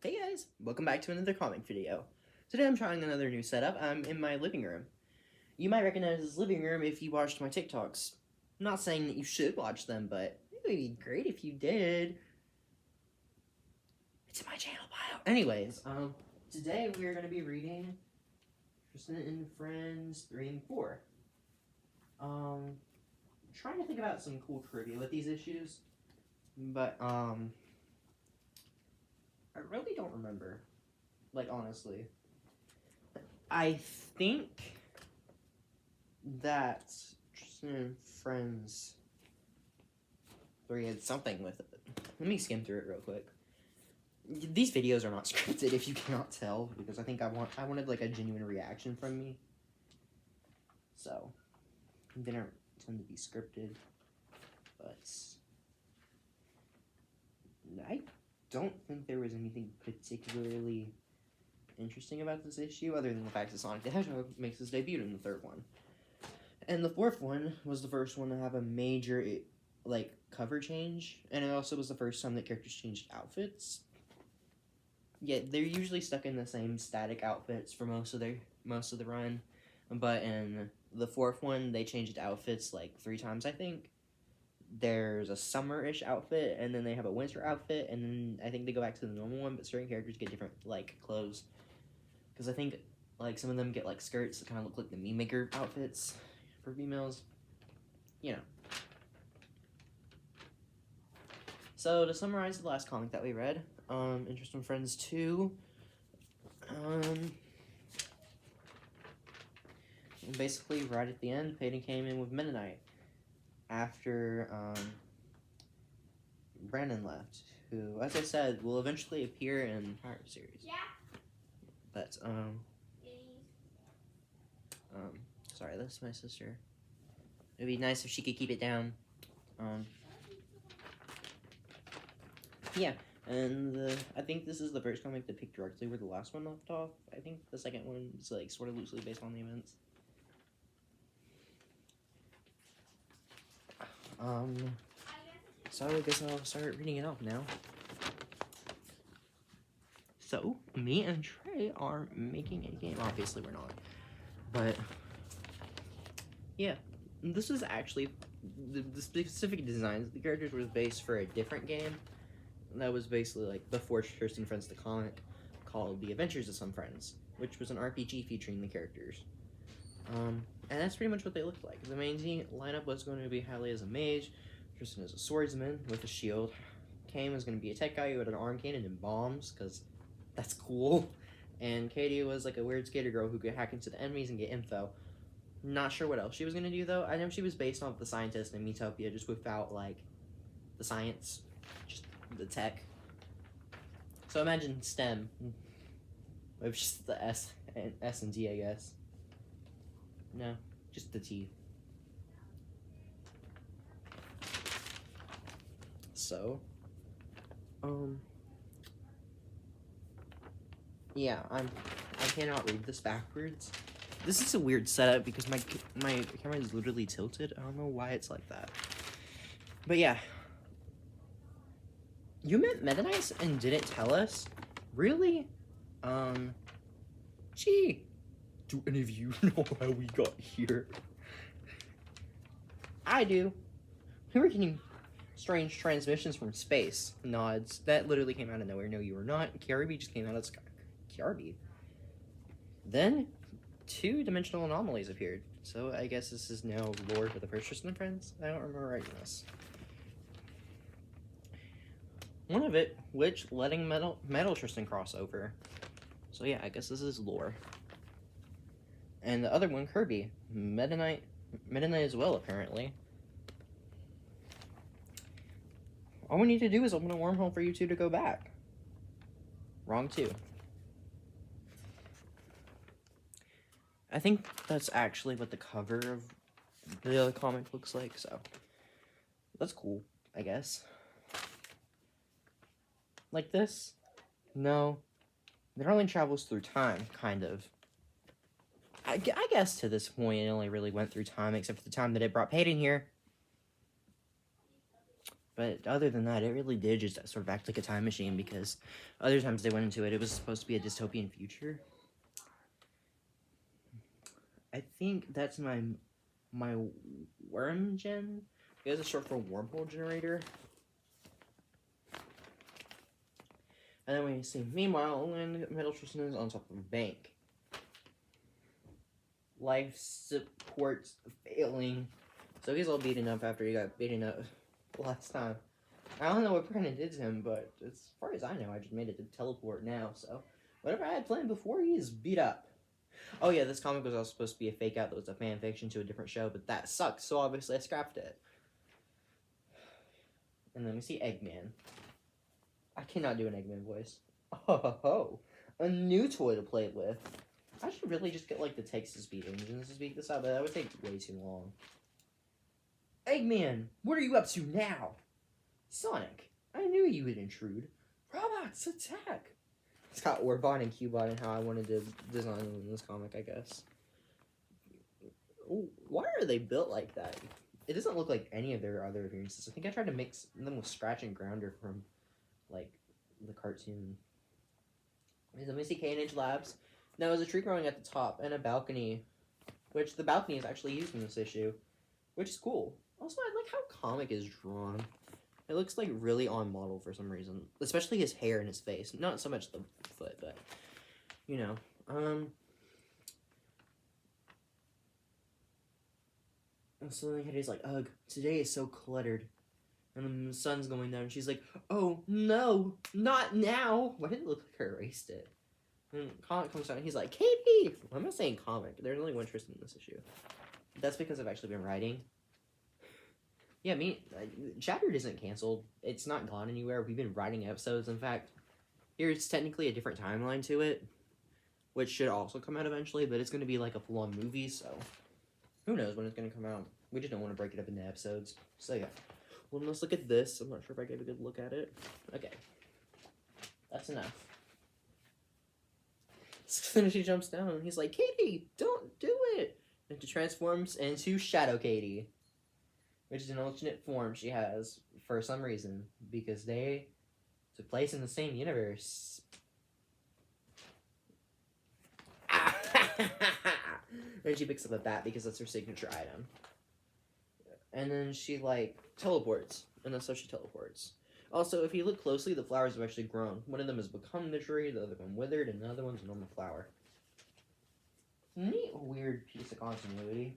Hey guys, welcome back to another comic video. Today I'm trying another new setup. I'm in my living room. You might recognize this living room if you watched my TikToks. I'm not saying that you should watch them, but it would be great if you did. It's in my channel bio. Anyways, today we're going to be reading Tristan and Friends 3 and 4. Trying to think about some cool trivia with these issues, but, I really don't remember. Like, honestly. I think that Tristan and Friends 3 had something with it. Let me skim through it real quick. These videos are not scripted, if you cannot tell, because I think I wanted like a genuine reaction from me. So, they don't tend to be scripted, but I don't think there was anything particularly interesting about this issue, other than the fact that Sonic the Hedgehog makes his debut in the third one. And the fourth one was the first one to have a major, like, cover change, and it also was the first time that characters changed outfits. Yeah, they're usually stuck in the same static outfits for most of the run, but in the fourth one, they changed outfits like 3 times, I think. There's a summer-ish outfit, and then they have a winter outfit, and then I think they go back to the normal one, but certain characters get different, like, clothes. Because I think, like, some of them get, like, skirts that kind of look like the meme maker outfits for females. You know. So, to summarize the last comic that we read, Interest in Friends 2, basically, right at the end, Peyton came in with Mennonite after, Brandon left, who, as I said, will eventually appear in Pirate series. Yeah. But, sorry, that's my sister. It'd be nice if she could keep it down. Yeah, and I think this is the first comic that picked directly where the last one left off. I think the second one is, like, sort of loosely based on the events. So I guess I'll start reading it off now. So, me and Trey are making a game. Obviously, we're not. But, yeah. This is actually, the specific designs of the characters was based for a different game. That was basically, like, before Tristan Friends the comic, called The Adventures of Some Friends, which was an RPG featuring the characters. And that's pretty much what they looked like. The main lineup was going to be Hallie as a mage, Tristan as a swordsman with a shield, Kane was going to be a tech guy who had an arm cannon and bombs, because that's cool, and Katie was like a weird skater girl who could hack into the enemies and get info. Not sure what else she was going to do, though. I know she was based off the scientist in Metopia, just without, like, the science, just the tech. So imagine STEM, with just the S and T, I guess. No, just the T. So, yeah, I cannot read this backwards. This is a weird setup because my camera is literally tilted. I don't know why it's like that. But yeah. You met Meta Knight and didn't tell us? Really? Gee. Do any of you know how we got here? I do. We were getting strange transmissions from space. Nods. That literally came out of nowhere. No, you were not. Kirby just came out of the sky. Kirby. Then, 2-dimensional anomalies appeared. So I guess this is now lore for the first Tristan Friends. I don't remember writing this. One of it, which letting Metal Tristan cross over. So yeah, I guess this is lore. And the other one, Kirby. Meta Knight as well, apparently. All we need to do is open a wormhole for you two to go back. Wrong two. I think that's actually what the cover of the other comic looks like, so that's cool, I guess. Like this? No. It only travels through time, kind of. I guess to this point it only really went through time, except for the time that it brought Peyton here. But other than that, it really did just sort of act like a time machine, because other times they went into it, it was supposed to be a dystopian future. I think that's my worm gen. It is a short for wormhole generator. And then we see, meanwhile, metal Tristan is on top of a bank. Life support's failing. So he's all beaten up after he got beaten up last time. I don't know what Brandon did to him, but as far as I know, I just made it to teleport now, so whatever I had planned before, he is beat up. Oh yeah, this comic was also supposed to be a fake out that was a fan fiction to a different show, but that sucked, so obviously I scrapped it. And then we see Eggman. I cannot do an Eggman voice. Oh, a new toy to play with. I should really just get like the text-to-speech engines to speak this out, but that would take way too long. Eggman, what are you up to now? Sonic, I knew you would intrude. Robots, attack! It's got Orbot and Cubot and how I wanted to design them in this comic, I guess. Ooh, why are they built like that? It doesn't look like any of their other appearances. I think I tried to mix them with Scratch and Grounder from, like, the cartoon. Let me see K&H Labs. Now, there's a tree growing at the top and a balcony, which the balcony is actually used in this issue, which is cool. Also, I like how comic is drawn. It looks like really on model for some reason, especially his hair and his face. Not so much the foot, but you know. So then he's like, "Ugh, today is so cluttered," and then the sun's going down. And she's like, "Oh no, not now!" Why did it look like her erased it? And comic comes out and he's like, "Katie!" Why am I saying comic? There's only one Tristan in this issue. That's because I've actually been writing. Yeah, Shattered isn't canceled. It's not gone anywhere. We've been writing episodes. In fact, here's technically a different timeline to it, which should also come out eventually, but it's going to be like a full-on movie, so who knows when it's going to come out. We just don't want to break it up into episodes. So yeah. Well, let's look at this. I'm not sure if I gave a good look at it. Okay. That's enough. So then she jumps down, and he's like, "Katie, don't do it!" And she transforms into Shadow Katie, which is an alternate form she has for some reason, because they took place in the same universe. And she picks up a bat because that's her signature item. And then she, like, teleports, and that's how she teleports. Also, if you look closely, the flowers have actually grown. One of them has become the tree, the other one withered, and the other one's a normal flower. Neat, weird piece of continuity.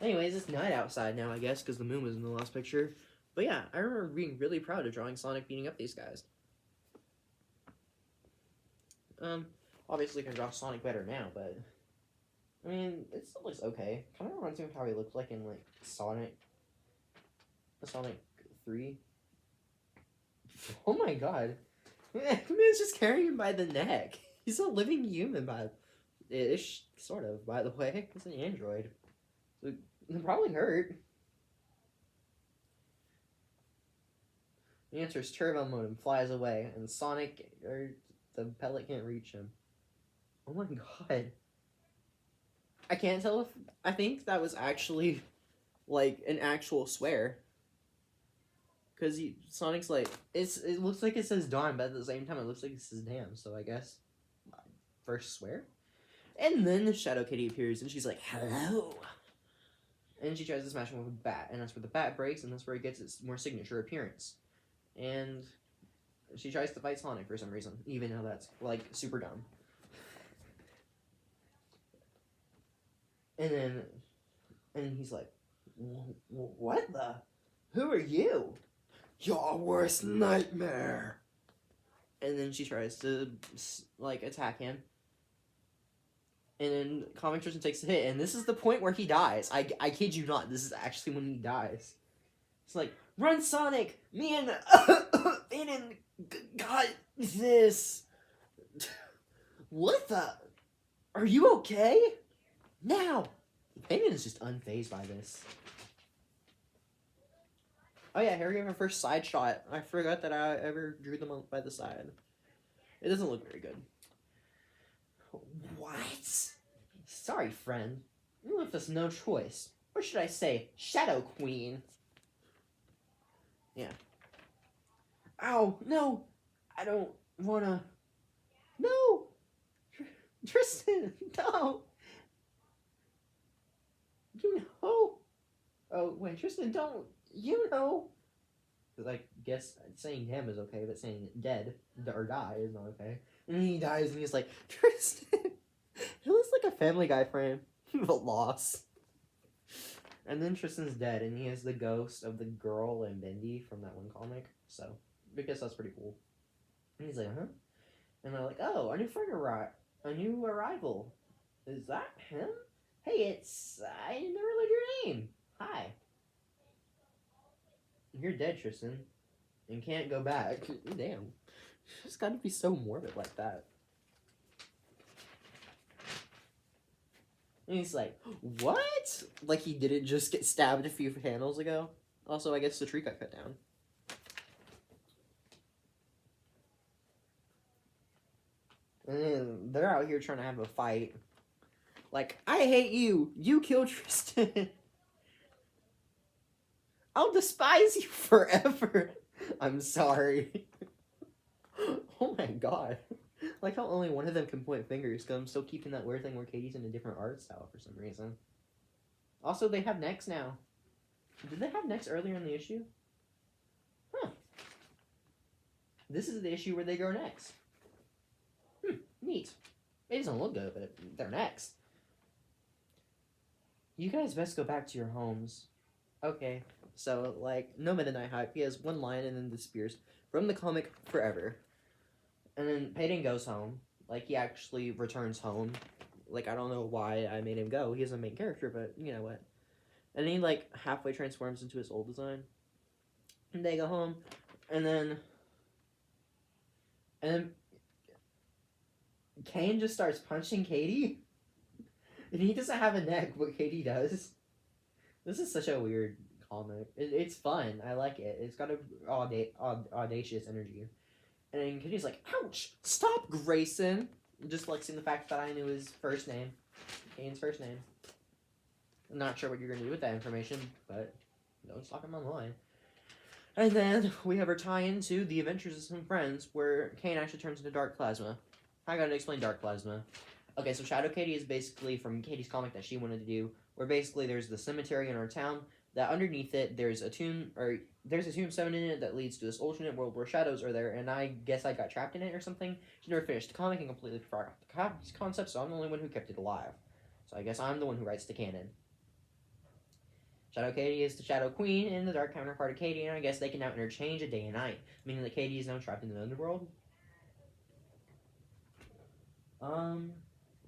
Anyways, it's night outside now, I guess, because the moon was in the last picture. But yeah, I remember being really proud of drawing Sonic beating up these guys. Obviously I can draw Sonic better now, but I mean, it still looks okay. Kind of reminds me of how he looked like in, like, Sonic 3. Oh my god. Man's just carrying him by the neck. He's a living human, ish, sort of, by the way. He's an android. So it probably hurt. The answer is turbo mode and flies away, and Sonic, or the pellet can't reach him. Oh my god. I can't tell if, I think that was actually, like, an actual swear. Because Sonic's like, it looks like it says darn, but at the same time it looks like it says damn, so I guess, first swear? And then Shadow Kitty appears, and she's like, "Hello!" And she tries to smash him with a bat, and that's where the bat breaks, and that's where it gets its more signature appearance. And she tries to fight Sonic for some reason, even though that's, like, super dumb. And then he's like, "What the? Who are you?" "Your worst nightmare." And then she tries to, like, attack him. And then Comic Tristan takes a hit, and this is the point where he dies. I kid you not, this is actually when he dies. It's like, "Run, Sonic! Me and Aiden got this." What the? Are you okay? Now! Aiden is just unfazed by this. Oh yeah, here we have our first side shot. I forgot that I ever drew them by the side. It doesn't look very good. What? Sorry, friend. You left us no choice. Or should I say, Shadow Queen. Yeah. Ow, no! I don't wanna... No! Tristan, no! You know! Oh, wait, Tristan, don't! You know! Because I guess saying him is okay, but saying dead or die is not okay. And then he dies and he's like, Tristan! It looks like a Family Guy frame. The loss. And then Tristan's dead, and he has the ghost of the girl and Bendy from that one comic. So, because that's pretty cool. And he's like, huh? And they're like, oh, a new arrival. Is that him? Hey, I never learned your name. Hi. You're dead, Tristan. And can't go back. Damn. It's gotta be so morbid like that. And he's like, what? Like he didn't just get stabbed a few panels ago? Also, I guess the tree got cut down. And then they're out here trying to have a fight. Like, I hate you. You killed Tristan. I'll despise you forever. I'm sorry. Oh my god. Like how only one of them can point fingers, because I'm still keeping that weird thing where Katie's in a different art style for some reason. Also, they have necks now. Did they have necks earlier in the issue? Huh. This is the issue where they grow necks. Neat. It doesn't look good, but they're necks. You guys best go back to your homes. Okay. So, like, no Meta-Knight hype. He has one line and then disappears from the comic forever. And then Payton goes home. Like, he actually returns home. Like, I don't know why I made him go. He's a main character, but you know what. And then he, like, halfway transforms into his old design. And they go home. And then Kane just starts punching Katie. And he doesn't have a neck, but Katie does. This is such a weird comic. It's fun. I like it. It's got a audacious energy. And then Katie's like, ouch! Stop, Grayson! Just flexing the fact that I knew his first name. Kane's first name. I'm not sure what you're going to do with that information, but don't stalk him online. And then we have our tie-in to The Adventures of Some Friends, where Kane actually turns into Dark Plasma. I gotta explain Dark Plasma. Okay, so Shadow Katie is basically from Katie's comic that she wanted to do, where basically there's the cemetery in our town, that underneath it there's a tombstone in it that leads to this alternate world where shadows are there, and I guess I got trapped in it or something. She never finished the comic and completely forgot the concept, so I'm the only one who kept it alive. So I guess I'm the one who writes the canon. Shadow Katie is the Shadow Queen and the dark counterpart of Katie, and I guess they can now interchange a day and night, meaning that Katie is now trapped in the underworld.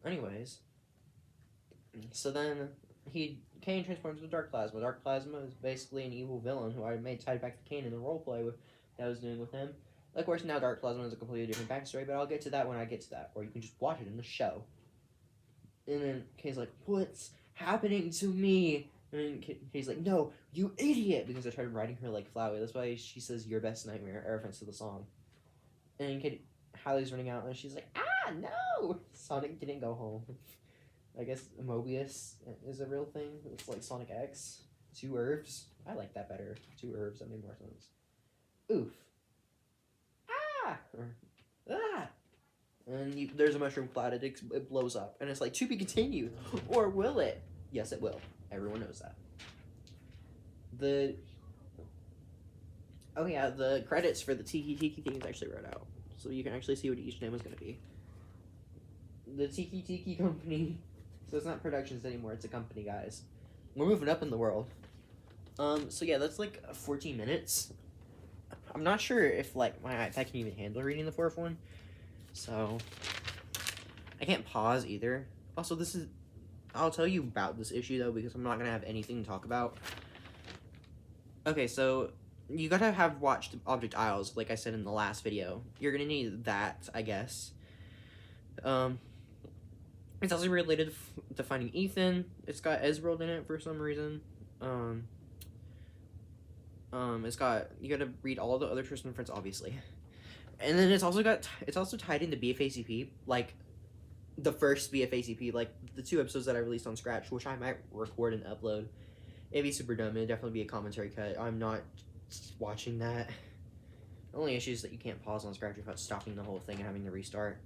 Anyways. So then, Kane transforms to Dark Plasma. Dark Plasma is basically an evil villain who I made tied back to Kane in the roleplay that I was doing with him. Of course, now Dark Plasma is a completely different backstory, but I'll get to that when I get to that, or you can just watch it in the show. And then Kane's like, what's happening to me? And then Kane's like, no, you idiot! Because I started writing her like Flowey. That's why she says your best nightmare, a reference to the song. And then Hallie's running out, and she's like, ah, no! Sonic didn't go home. I guess Mobius is a real thing. It's like Sonic X. 2 herbs. I like that better. 2 herbs. That made more sense. Oof. Ah! Ah! And there's a mushroom cloud. It blows up. And it's like, to be continued. Or will it? Yes, it will. Everyone knows that. Oh yeah, the credits for the Tiki things actually wrote out. So you can actually see what each name is going to be. The Tiki Company. So it's not Productions anymore, it's a company, guys. We're moving up in the world. So yeah, that's like 14 minutes. I'm not sure if like my iPad can even handle reading the fourth one. So I can't pause either. Also, I'll tell you about this issue though, because I'm not gonna have anything to talk about. Okay, so you gotta have watched Object Isles, like I said in the last video. You're gonna need that, I guess. It's also related to finding Ethan. It's got Ezreal in it for some reason. It's got, you gotta read all the other Tristan friends, obviously. And then it's also tied into BFACP, like the first BFACP, like the 2 episodes that I released on Scratch, which I might record and upload. It'd be super dumb. It'd definitely be a commentary cut. I'm not watching that. The only issue is that you can't pause on Scratch without stopping the whole thing and having to restart.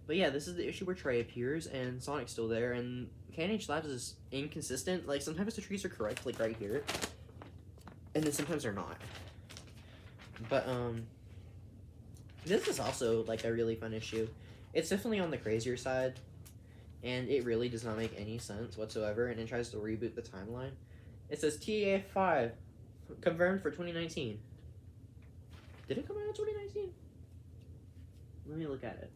But yeah, this is the issue where Trey appears and Sonic's still there, and KNH Labs is inconsistent. Like, sometimes the trees are correct, like right here, and then sometimes they're not. But, this is also, like, a really fun issue. It's definitely on the crazier side, and it really does not make any sense whatsoever, and it tries to reboot the timeline. It says TAA5, confirmed for 2019. Did it come out in 2019? Let me look at it.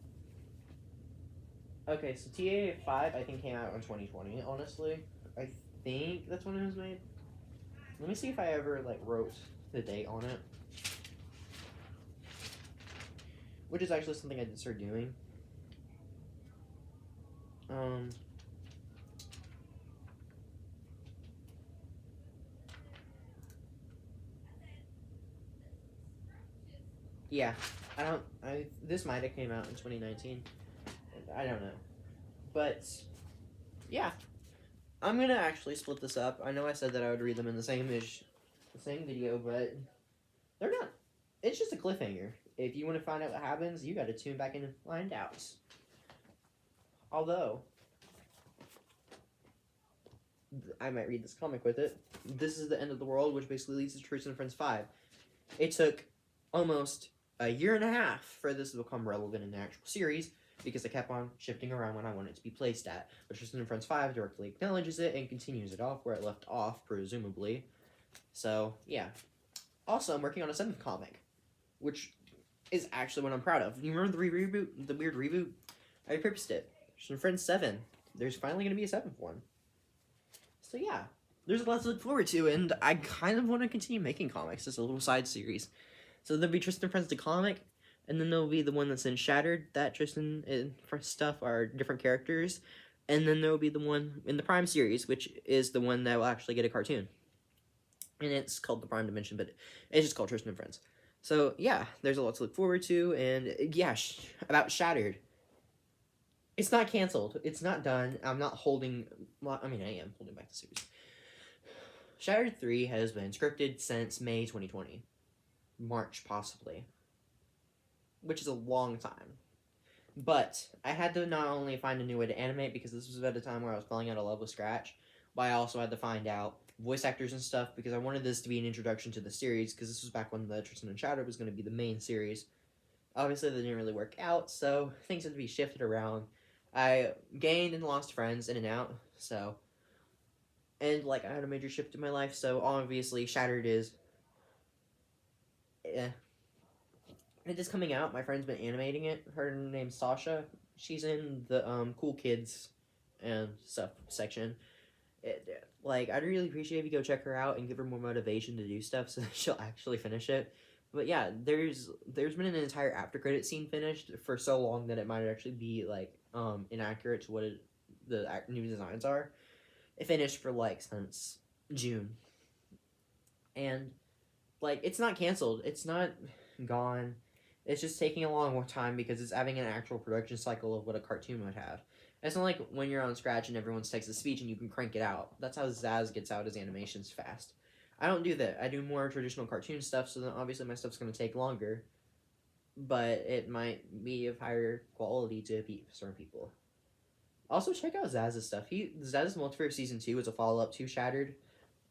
Okay, so TAA5 I think came out in 2020, honestly. I think that's when it was made. Let me see if I ever, like, wrote the date on it. Which is actually something I did start doing. Yeah, this might have came out in 2019. I don't know. But, yeah. I'm gonna actually split this up. I know I said that I would read them in the same video, but they're not. It's just a cliffhanger. If you want to find out what happens, you gotta tune back in and find out. Although, I might read this comic with it. This is the end of the world, which basically leads to Tristan and Friends 5. It took almost a year and a half for this to become relevant in the actual series, because I kept on shifting around when I wanted it to be placed at. But Tristan and Friends 5 directly acknowledges it and continues it off where it left off, presumably. So, yeah. Also, I'm working on a 7th comic, which is actually what I'm proud of. You remember the weird reboot? I repurposed it. Tristan and Friends 7. There's finally going to be a 7th one. So, yeah. There's lots to look forward to, and I kind of want to continue making comics as a little side series. So there'll be Tristan and Friends the comic, and then there'll be the one that's in Shattered. That Tristan and Friends stuff are different characters. And then there'll be the one in the Prime series, which is the one that will actually get a cartoon. And it's called the Prime Dimension, but it's just called Tristan and Friends. So, yeah, there's a lot to look forward to. And, yeah, about Shattered. It's not canceled. It's not done. I'm not holding... Well, I mean, I am holding back the series. Shattered 3 has been scripted since May 2020. March, possibly. Which is a long time. But I had to not only find a new way to animate, because this was at a time where I was falling out of love with Scratch, but I also had to find out voice actors and stuff, because I wanted this to be an introduction to the series, because this was back when the Tristan and Shattered was going to be the main series. Obviously, that didn't really work out, so things had to be shifted around. I gained and lost friends in and out, so... And, like, I had a major shift in my life, so obviously Shattered is... It is coming out. My friend's been animating it. Her name's Sasha. She's in the cool kids and stuff section. Like, I'd really appreciate if you go check her out and give her more motivation to do stuff so that she'll actually finish it. But yeah, there's been an entire after credit scene finished for so long that it might actually be like inaccurate to what the new designs are. It finished for like since June, and like it's not canceled. It's not gone. It's just taking a long time because it's having an actual production cycle of what a cartoon would have. It's not like when you're on Scratch and everyone's text to speech and you can crank it out. That's how Zazz gets out his animations fast. I don't do that. I do more traditional cartoon stuff, so then obviously my stuff's going to take longer. But it might be of higher quality to certain people. Also, check out Zazz's stuff. Zazz's Multiverse Season 2 is a follow-up to Shattered.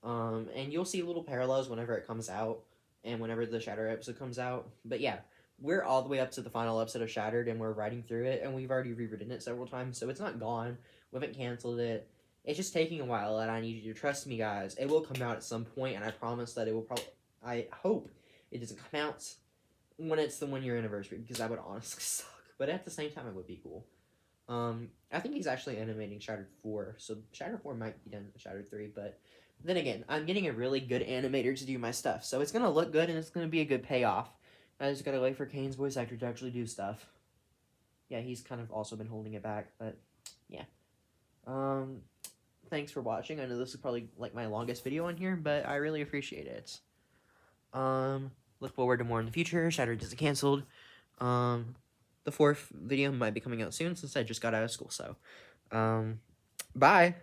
And you'll see little parallels whenever it comes out, and whenever the Shattered episode comes out. But yeah, we're all the way up to the final episode of Shattered, and we're writing through it, and we've already rewritten it several times, so it's not gone. We haven't canceled it. It's just taking a while, and I need you to trust me, guys. It will come out at some point, and I promise that it will probably... I hope it doesn't come out when it's the 1-year anniversary, because that would honestly suck. But at the same time, it would be cool. I think he's actually animating Shattered 4, so Shattered 4 might be done with Shattered 3, but then again, I'm getting a really good animator to do my stuff, so it's going to look good, and it's going to be a good payoff. I just gotta wait for Kane's voice actor to actually do stuff. Yeah, he's kind of also been holding it back, but yeah. Thanks for watching. I know this is probably like my longest video on here, but I really appreciate it. Look forward to more in the future. Shattered isn't canceled. The 4th video might be coming out soon since I just got out of school, so bye.